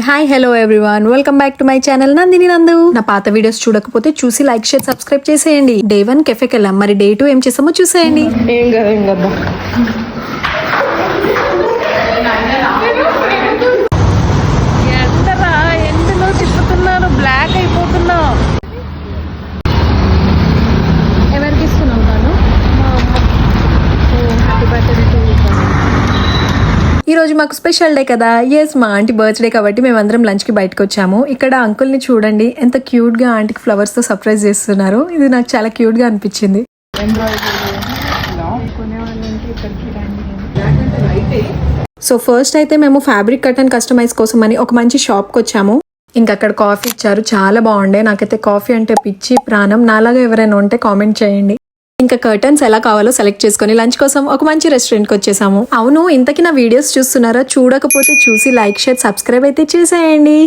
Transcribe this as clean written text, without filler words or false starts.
Hi hello everyone, welcome back to my channel Nandini నందు. నా పాత వీడియోస్ చూడకపోతే చూసి లైక్ షేర్ సబ్స్క్రైబ్ చేసేయండి. డే 1 కెఫేకి వెళ్ళాం, మరి డే 2 ఏం చేసామో చూసేయండి. ఎందులో తిప్పుతున్నారు, బ్లాక్ అయిపోతున్నావు. ఎవరికి ఇస్తున్నావు తాను? Happy birthday to you. ఈ రోజు మాకు స్పెషల్ డే కదా. ఎస్, మా ఆంటీ బర్త్డే కాబట్టి మేమందరం లంచ్ కి బయటకు వచ్చాము. ఇక్కడ అంకుల్ ని చూడండి, ఎంత క్యూట్ గా ఆంటీకి ఫ్లవర్స్ తో సర్ప్రైజ్ చేస్తున్నారు. ఇది నాకు చాలా క్యూట్ గా అనిపించింది. సో ఫస్ట్ అయితే మేము ఫ్యాబ్రిక్ కట్ అండ్ కస్టమైజ్ కోసం అని ఒక మంచి షాప్కి వచ్చాము. ఇంకా అక్కడ కాఫీ ఇచ్చారు, చాలా బాగుండే. నాకైతే కాఫీ అంటే పిచ్చి ప్రాణం. నాలాగా ఎవరైనా ఉంటే కామెంట్ చేయండి. ఇంకా కర్టన్స్ ఎలా కావాలో సెలెక్ట్ చేసుకుని లంచ్ కోసం ఒక మంచి రెస్టారెంట్కి వచ్చేసాము. అవును, ఇంతకీ నా వీడియోస్ చూస్తున్నారా? చూడకపోతే చూసి లైక్ షేర్ సబ్స్క్రైబ్ అయితే చేసేయండి.